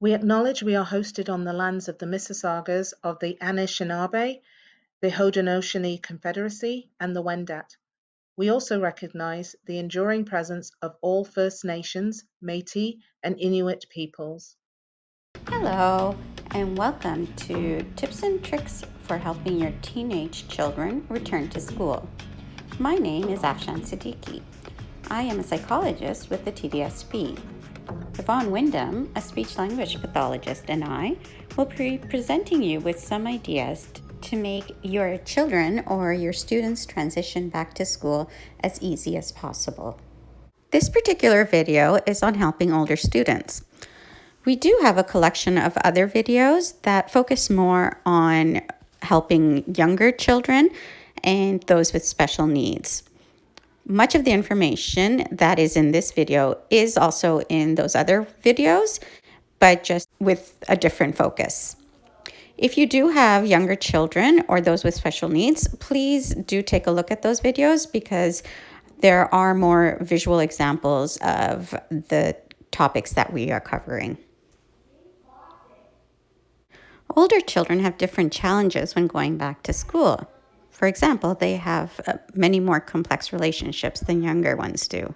We acknowledge we are hosted on the lands of the Mississaugas of the Anishinaabe, the Haudenosaunee Confederacy, and the Wendat. We also recognize the enduring presence of all First Nations, Métis, and Inuit peoples. Hello, and welcome to Tips and Tricks for Helping Your Teenage Children Return to School. My name is Afshan Siddiqui. I am a psychologist with the TDSP. Yvonne Wyndham, a speech language pathologist, and I will be presenting you with some ideas to make your children or your students' transition back to school as easy as possible. This particular video is on helping older students. We do have a collection of other videos that focus more on helping younger children and those with special needs. Much of the information that is in this video is also in those other videos, but just with a different focus. If you do have younger children or those with special needs, please do take a look at those videos because there are more visual examples of the topics that we are covering. Older children have different challenges when going back to school. For example, they have many more complex relationships than younger ones do.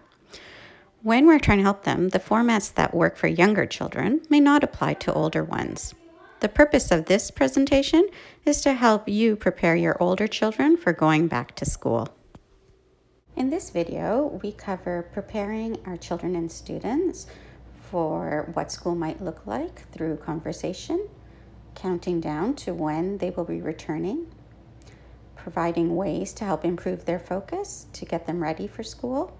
When we're trying to help them, the formats that work for younger children may not apply to older ones. The purpose of this presentation is to help you prepare your older children for going back to school. In this video, we cover preparing our children and students for what school might look like through conversation, counting down to when they will be returning, providing ways to help improve their focus to get them ready for school,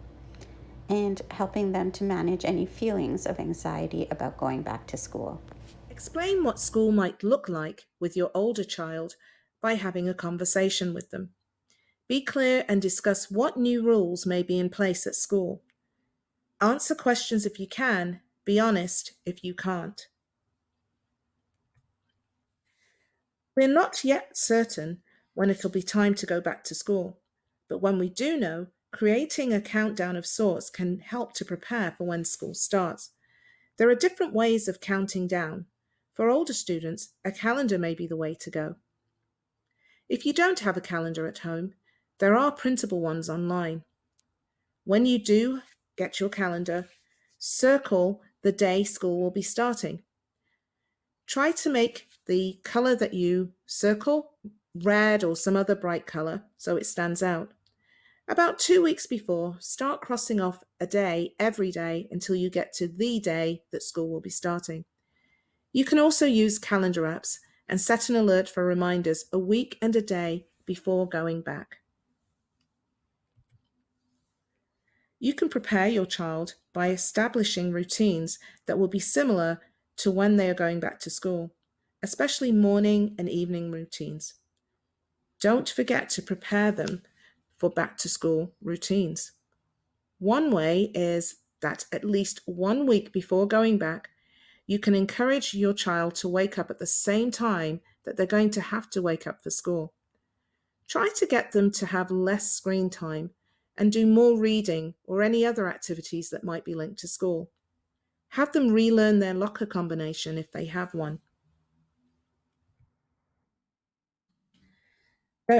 and helping them to manage any feelings of anxiety about going back to school. Explain what school might look like with your older child by having a conversation with them. Be clear and discuss what new rules may be in place at school. Answer questions if you can, be honest if you can't. We're not yet certain when it'll be time to go back to school, but when we do know, creating a countdown of sorts can help to prepare for when school starts. There are different ways of counting down. For older students, a calendar may be the way to go. If you don't have a calendar at home, there are printable ones online. When you do get your calendar, circle the day school will be starting. Try to make the color that you circle red or some other bright color so it stands out. About 2 weeks before, start crossing off a day every day until you get to the day that school will be starting. You can also use calendar apps and set an alert for reminders a week and a day before going back. You can prepare your child by establishing routines that will be similar to when they are going back to school, especially morning and evening routines. Don't forget to prepare them for back to school routines. One way is that at least 1 week before going back, you can encourage your child to wake up at the same time that they're going to have to wake up for school. Try to get them to have less screen time and do more reading or any other activities that might be linked to school. Have them relearn their locker combination if they have one.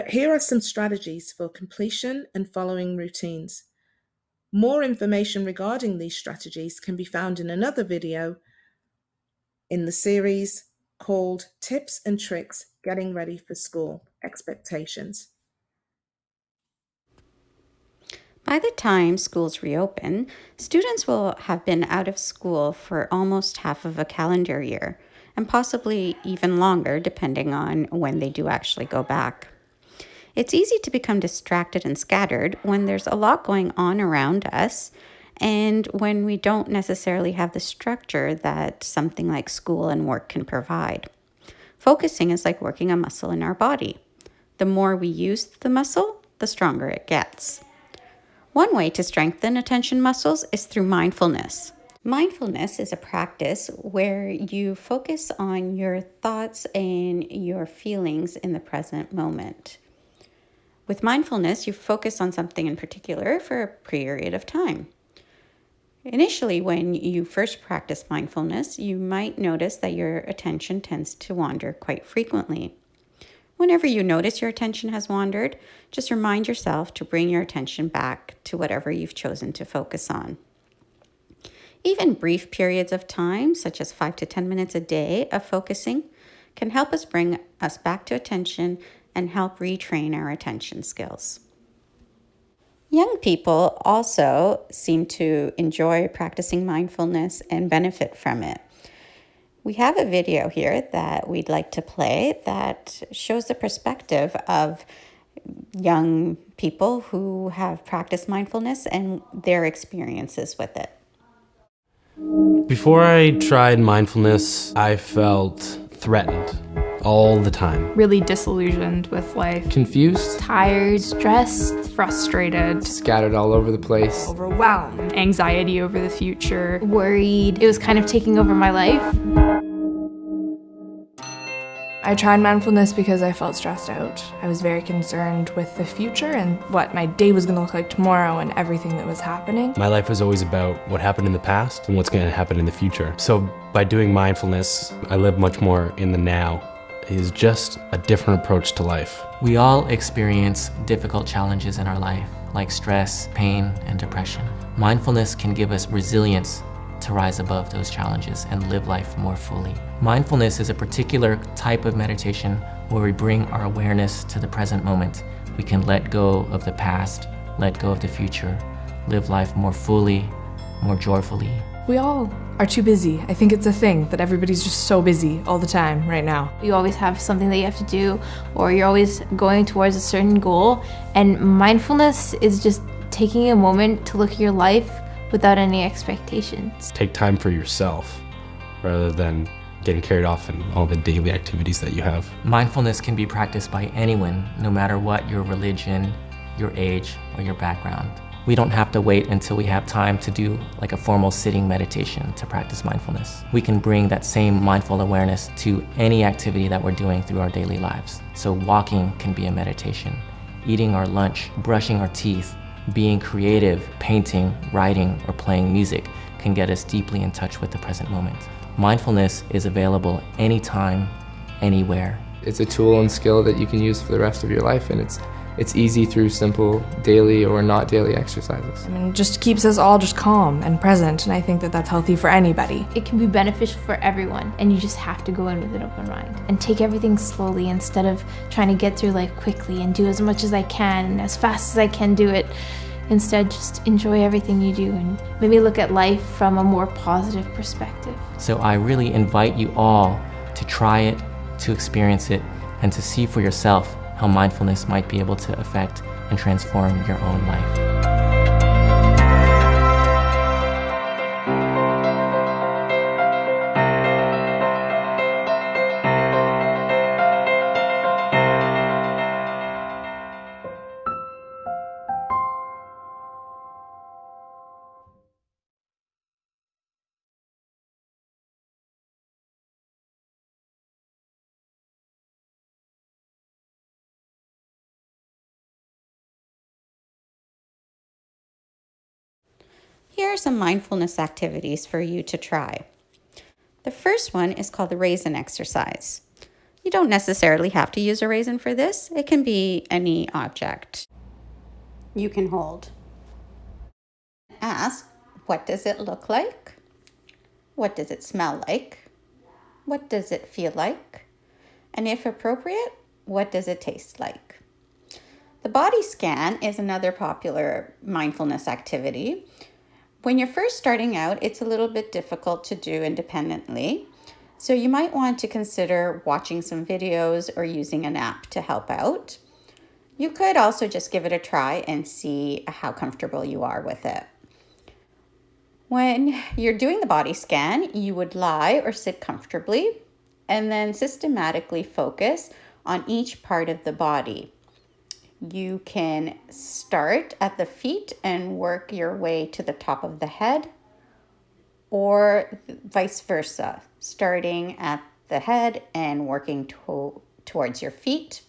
Here are some strategies for completion and following routines. More information regarding these strategies can be found in another video in the series called Tips and Tricks Getting Ready for School Expectations. By the time schools reopen, students will have been out of school for almost half of a calendar year, and possibly even longer depending on when they do actually go back. It's easy to become distracted and scattered when there's a lot going on around us and when we don't necessarily have the structure that something like school and work can provide. Focusing is like working a muscle in our body. The more we use the muscle, the stronger it gets. One way to strengthen attention muscles is through mindfulness. Mindfulness is a practice where you focus on your thoughts and your feelings in the present moment. With mindfulness, you focus on something in particular for a period of time. Initially, when you first practice mindfulness, you might notice that your attention tends to wander quite frequently. Whenever you notice your attention has wandered, just remind yourself to bring your attention back to whatever you've chosen to focus on. Even brief periods of time, such as 5 to 10 minutes a day of focusing, can help us bring us back to attention and help retrain our attention skills. Young people also seem to enjoy practicing mindfulness and benefit from it. We have a video here that we'd like to play that shows the perspective of young people who have practiced mindfulness and their experiences with it. Before I tried mindfulness, I felt threatened all the time. Really disillusioned with life. Confused, Tired, stressed, frustrated, scattered all over the place. overwhelmed, anxiety over the future, worried. It was kind of taking over my life. I tried mindfulness because I felt stressed out. I was very concerned with the future and what my day was going to look like tomorrow and everything that was happening. My life was always about what happened in the past and what's going to happen in the future. So by doing mindfulness, I live much more in the now. It is just a different approach to life. We all experience difficult challenges in our life, like stress, pain, and depression. Mindfulness can give us resilience to rise above those challenges and live life more fully. Mindfulness is a particular type of meditation where we bring our awareness to the present moment. We can let go of the past, let go of the future, live life more fully, more joyfully. We all are too busy. I think it's a thing that everybody's just so busy all the time right now. You always have something that you have to do, or you're always going towards a certain goal. And mindfulness is just taking a moment to look at your life without any expectations. Take time for yourself rather than getting carried off in all the daily activities that you have. Mindfulness can be practiced by anyone, no matter what your religion, your age, or your background. We don't have to wait until we have time to do like a formal sitting meditation to practice mindfulness. We can bring that same mindful awareness to any activity that we're doing through our daily lives. So walking can be a meditation. Eating our lunch, brushing our teeth, being creative, painting, writing, or playing music can get us deeply in touch with the present moment. Mindfulness is available anytime, anywhere. It's a tool and skill that you can use for the rest of your life, and it's easy through simple daily or not daily exercises. I mean, it just keeps us all just calm and present, and I think that that's healthy for anybody. It can be beneficial for everyone, and you just have to go in with an open mind and take everything slowly instead of trying to get through life quickly and do as much as I can and as fast as I can do it. Instead, just enjoy everything you do and maybe look at life from a more positive perspective. So I really invite you all to try it, to experience it, and to see for yourself how mindfulness might be able to affect and transform your own life. Here are some mindfulness activities for you to try. The first one is called the raisin exercise. You don't necessarily have to use a raisin for this. It can be any object you can hold. Ask, what does it look like? What does it smell like? What does it feel like? And if appropriate, what does it taste like? The body scan is another popular mindfulness activity. When you're first starting out, it's a little bit difficult to do independently. So you might want to consider watching some videos or using an app to help out. You could also just give it a try and see how comfortable you are with it. When you're doing the body scan, you would lie or sit comfortably and then systematically focus on each part of the body. You can start at the feet and work your way to the top of the head, or vice versa, starting at the head and working towards your feet.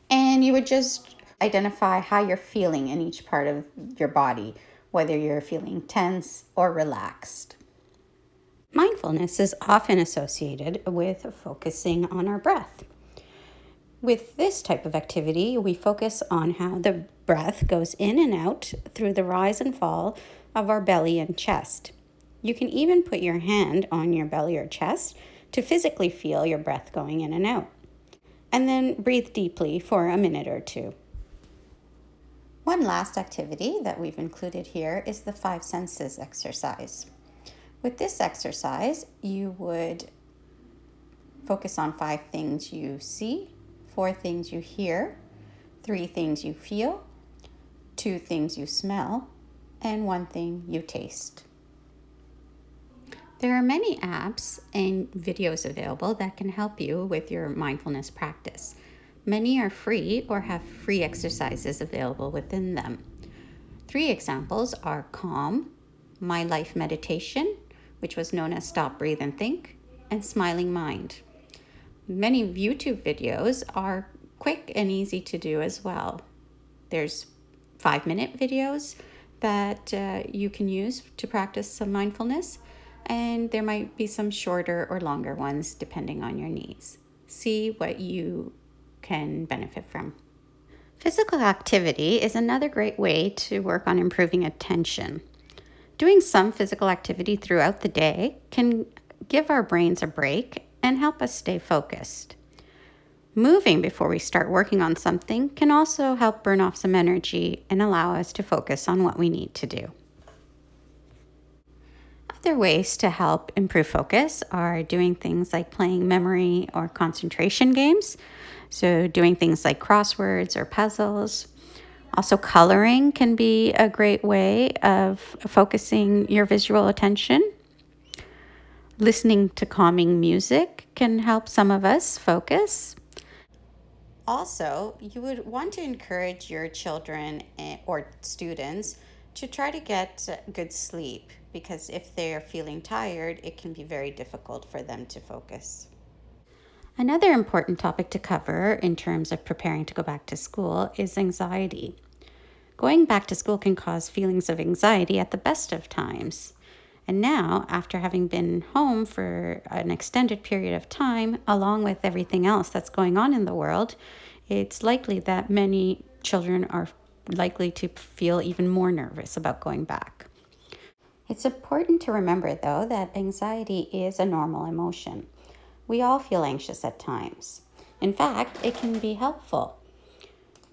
And you would just identify how you're feeling in each part of your body, whether you're feeling tense or relaxed. Mindfulness is often associated with focusing on our breath. With this type of activity, we focus on how the breath goes in and out through the rise and fall of our belly and chest. You can even put your hand on your belly or chest to physically feel your breath going in and out. And then breathe deeply for a minute or two. One last activity that we've included here is the 5 senses exercise. With this exercise, you would focus on 5 things you see, 4 things you hear, 3 things you feel, 2 things you smell, and 1 thing you taste. There are many apps and videos available that can help you with your mindfulness practice. Many are free or have free exercises available within them. 3 examples are Calm, My Life Meditation, which was known as Stop, Breathe, and Think, and Smiling Mind. Many YouTube videos are quick and easy to do as well. There's 5-minute videos that you can use to practice some mindfulness, and there might be some shorter or longer ones depending on your needs. See what you can benefit from. Physical activity is another great way to work on improving attention. Doing some physical activity throughout the day can give our brains a break and help us stay focused. Moving before we start working on something can also help burn off some energy and allow us to focus on what we need to do. Other ways to help improve focus are doing things like playing memory or concentration games. So doing things like crosswords or puzzles. Also, coloring can be a great way of focusing your visual attention. Listening to calming music can help some of us focus. Also, you would want to encourage your children or students to try to get good sleep, because if they're feeling tired, it can be very difficult for them to focus. Another important topic to cover in terms of preparing to go back to school is anxiety. Going back to school can cause feelings of anxiety at the best of times. And now, after having been home for an extended period of time, along with everything else that's going on in the world, it's likely that many children are likely to feel even more nervous about going back. It's important to remember, though, that anxiety is a normal emotion. We all feel anxious at times. In fact, it can be helpful.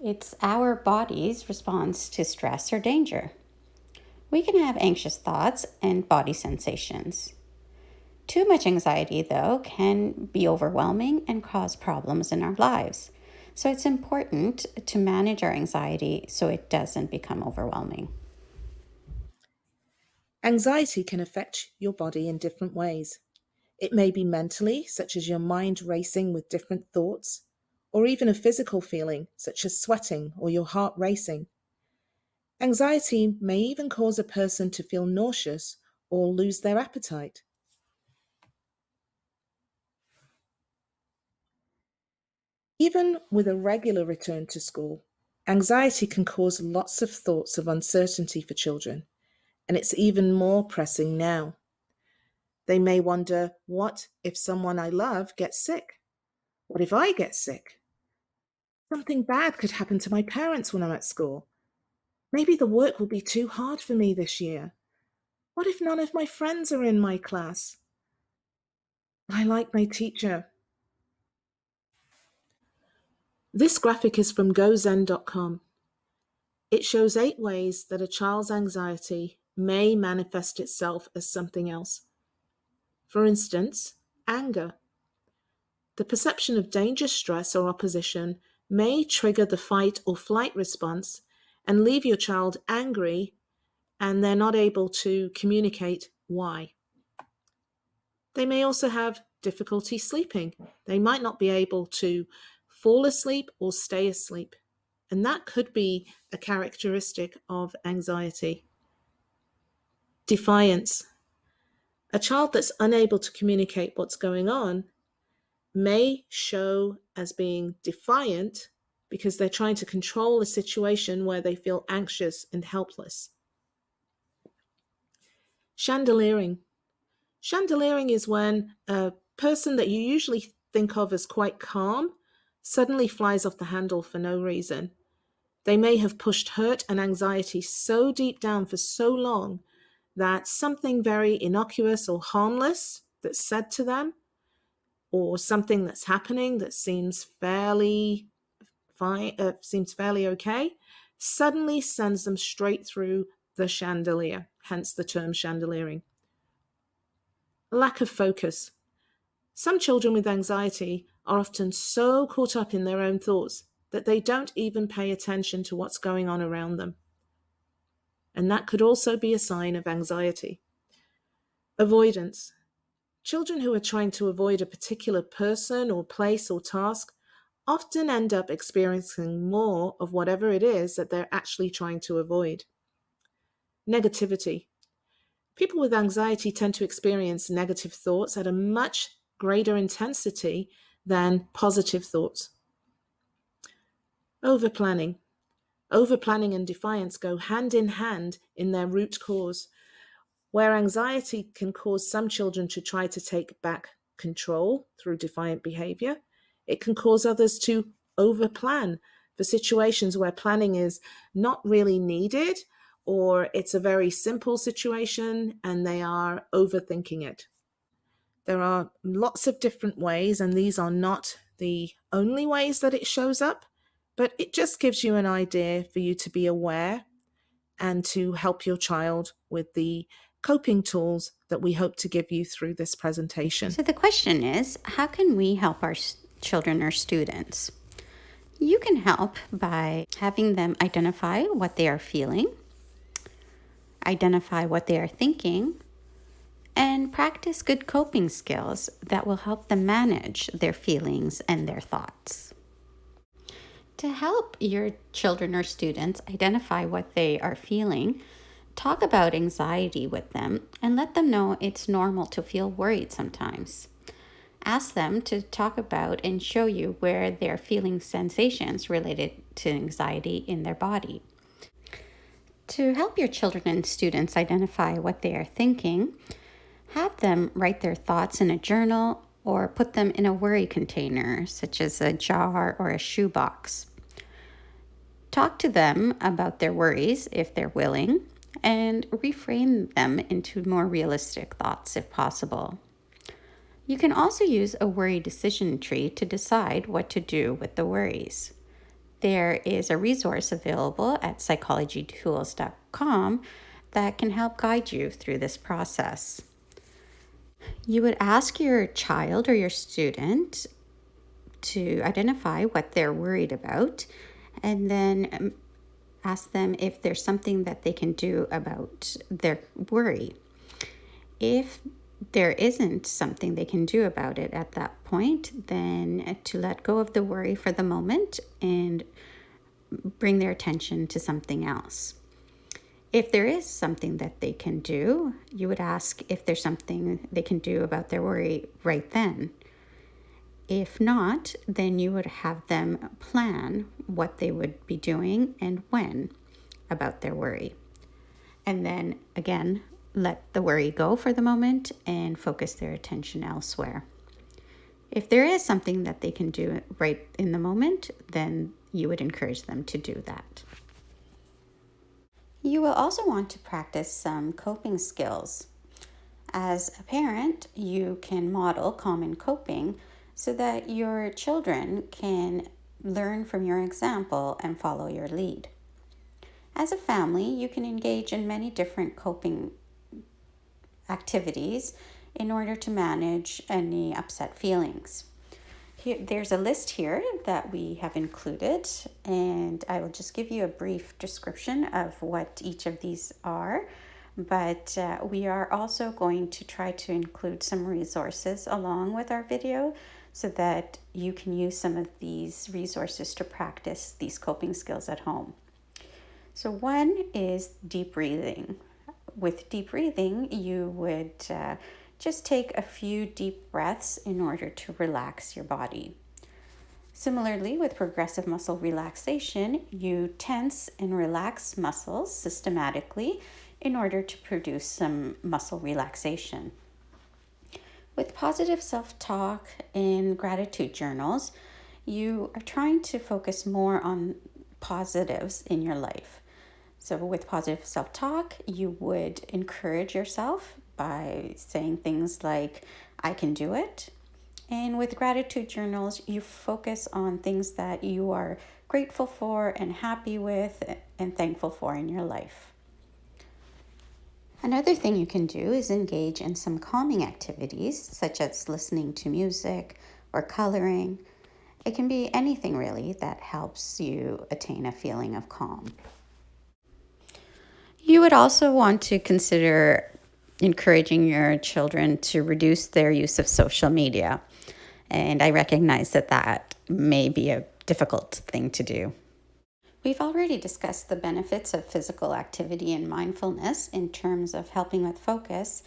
It's our body's response to stress or danger. We can have anxious thoughts and body sensations. Too much anxiety, though, can be overwhelming and cause problems in our lives. So it's important to manage our anxiety so it doesn't become overwhelming. Anxiety can affect your body in different ways. It may be mentally, such as your mind racing with different thoughts, or even a physical feeling, such as sweating or your heart racing. Anxiety may even cause a person to feel nauseous or lose their appetite. Even with a regular return to school, anxiety can cause lots of thoughts of uncertainty for children, and it's even more pressing now. They may wonder, what if someone I love gets sick? What if I get sick? Something bad could happen to my parents when I'm at school. Maybe the work will be too hard for me this year. What if none of my friends are in my class? I like my teacher. This graphic is from gozen.com. It shows 8 ways that a child's anxiety may manifest itself as something else. For instance, anger. The perception of danger, stress, or opposition may trigger the fight or flight response and leave your child angry, and they're not able to communicate why. They may also have difficulty sleeping. They might not be able to fall asleep or stay asleep, and that could be a characteristic of anxiety. Defiance. A child that's unable to communicate what's going on may show as being defiant because they're trying to control a situation where they feel anxious and helpless. Chandeliering. Chandeliering is when a person that you usually think of as quite calm suddenly flies off the handle for no reason. They may have pushed hurt and anxiety so deep down for so long that something very innocuous or harmless that's said to them, or something that's happening that seems fairly fine, seems fairly okay, suddenly sends them straight through the chandelier, hence the term chandeliering. Lack of focus. Some children with anxiety are often so caught up in their own thoughts that they don't even pay attention to what's going on around them. And that could also be a sign of anxiety. Avoidance. Children who are trying to avoid a particular person or place or task often end up experiencing more of whatever it is that they're actually trying to avoid. Negativity. People with anxiety tend to experience negative thoughts at a much greater intensity than positive thoughts. Overplanning. Overplanning and defiance go hand in hand in their root cause. Where anxiety can cause some children to try to take back control through defiant behavior, it can cause others to overplan for situations where planning is not really needed, or it's a very simple situation and they are overthinking it. There are lots of different ways, and these are not the only ways that it shows up, but it just gives you an idea for you to be aware and to help your child with the coping tools that we hope to give you through this presentation. So the question is, how can we help our children or students? You can help by having them identify what they are feeling, identify what they are thinking, and practice good coping skills that will help them manage their feelings and their thoughts. To help your children or students identify what they are feeling, talk about anxiety with them and let them know it's normal to feel worried sometimes. Ask them to talk about and show you where they're feeling sensations related to anxiety in their body. To help your children and students identify what they are thinking, have them write their thoughts in a journal or put them in a worry container, such as a jar or a shoebox. Talk to them about their worries if they're willing, and reframe them into more realistic thoughts if possible. You can also use a worry decision tree to decide what to do with the worries. There is a resource available at psychologytools.com that can help guide you through this process. You would ask your child or your student to identify what they're worried about, and then ask them if there's something that they can do about their worry. If there isn't something they can do about it at that point, then to let go of the worry for the moment and bring their attention to something else. If there is something that they can do, you would ask if there's something they can do about their worry right then. If not, then you would have them plan what they would be doing and when about their worry. And then again, let the worry go for the moment and focus their attention elsewhere. If there is something that they can do right in the moment, then you would encourage them to do that. You will also want to practice some coping skills. As a parent, you can model common coping so that your children can learn from your example and follow your lead. As a family, you can engage in many different coping activities in order to manage any upset feelings. There's a list here that we have included, and I will just give you a brief description of what each of these are. But we are also going to try to include some resources along with our video so that you can use some of these resources to practice these coping skills at home. So one is deep breathing. With deep breathing, you would just take a few deep breaths in order to relax your body. Similarly, with progressive muscle relaxation, you tense and relax muscles systematically in order to produce some muscle relaxation. With positive self-talk and gratitude journals, you are trying to focus more on positives in your life. So with positive self-talk, you would encourage yourself by saying things like, I can do it. And with gratitude journals, you focus on things that you are grateful for and happy with and thankful for in your life. Another thing you can do is engage in some calming activities, such as listening to music or coloring. It can be anything really that helps you attain a feeling of calm. You would also want to consider encouraging your children to reduce their use of social media. And I recognize that that may be a difficult thing to do. We've already discussed the benefits of physical activity and mindfulness in terms of helping with focus,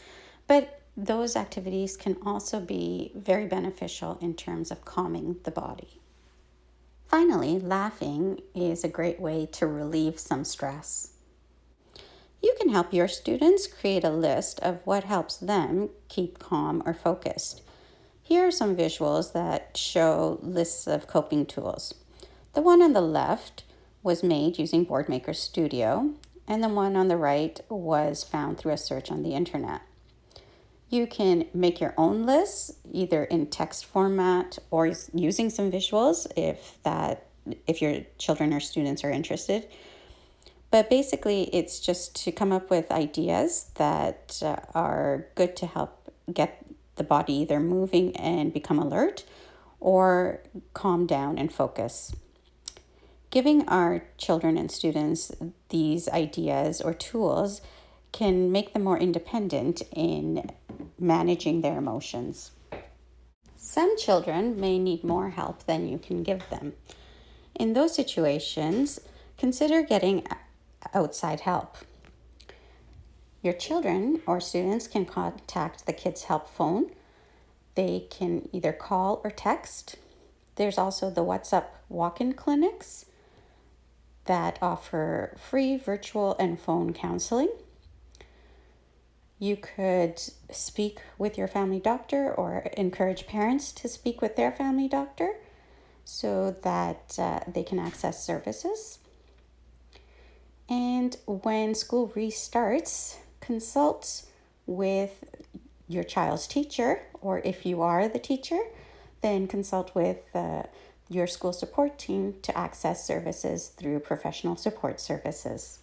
but those activities can also be very beneficial in terms of calming the body. Finally, laughing is a great way to relieve some stress. You can help your students create a list of what helps them keep calm or focused. Here are some visuals that show lists of coping tools. The one on the left was made using Boardmaker Studio, and the one on the right was found through a search on the internet. You can make your own lists, either in text format or using some visuals if your children or students are interested. But basically, it's just to come up with ideas that are good to help get the body either moving and become alert or calm down and focus. Giving our children and students these ideas or tools can make them more independent in managing their emotions. Some children may need more help than you can give them. In those situations, consider getting outside help. Your children or students can contact the Kids Help phone. They can either call or text. There's also the WhatsApp walk-in clinics that offer free virtual and phone counseling. You could speak with your family doctor or encourage parents to speak with their family doctor so that they can access services. And when school restarts, consult with your child's teacher, or if you are the teacher, then consult with your school support team to access services through professional support services.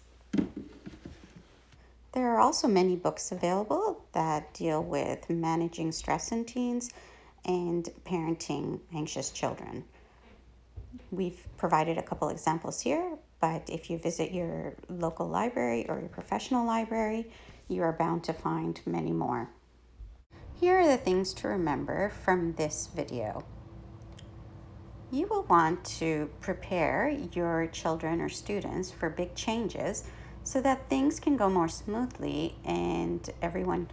There are also many books available that deal with managing stress in teens and parenting anxious children. We've provided a couple examples here, but if you visit your local library or your professional library, you are bound to find many more. Here are the things to remember from this video. You will want to prepare your children or students for big changes so that things can go more smoothly and everyone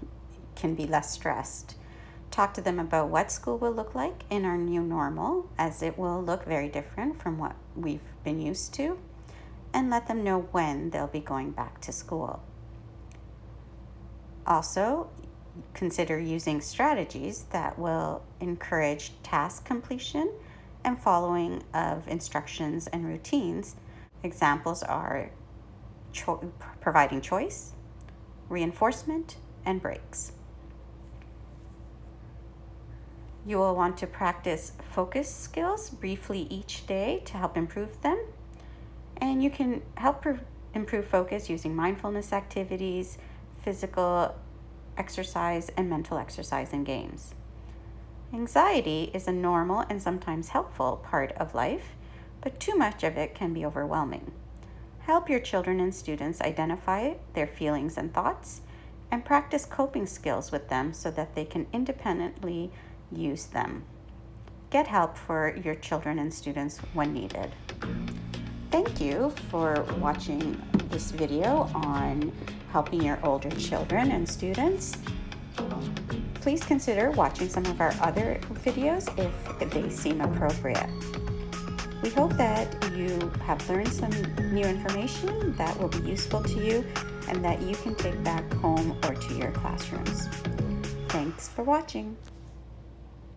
can be less stressed. Talk to them about what school will look like in our new normal, as it will look very different from what we've been used to, and let them know when they'll be going back to school. Also, consider using strategies that will encourage task completion and following of instructions and routines. Examples are providing choice, reinforcement, and breaks. You will want to practice focus skills briefly each day to help improve them. And you can help improve focus using mindfulness activities, physical exercise, and mental exercise and games. Anxiety is a normal and sometimes helpful part of life, but too much of it can be overwhelming. Help your children and students identify their feelings and thoughts and practice coping skills with them so that they can independently use them. Get help for your children and students when needed. Thank you for watching this video on helping your older children and students. Please consider watching some of our other videos if they seem appropriate. We hope that you have learned some new information that will be useful to you and that you can take back home or to your classrooms. Thanks for watching.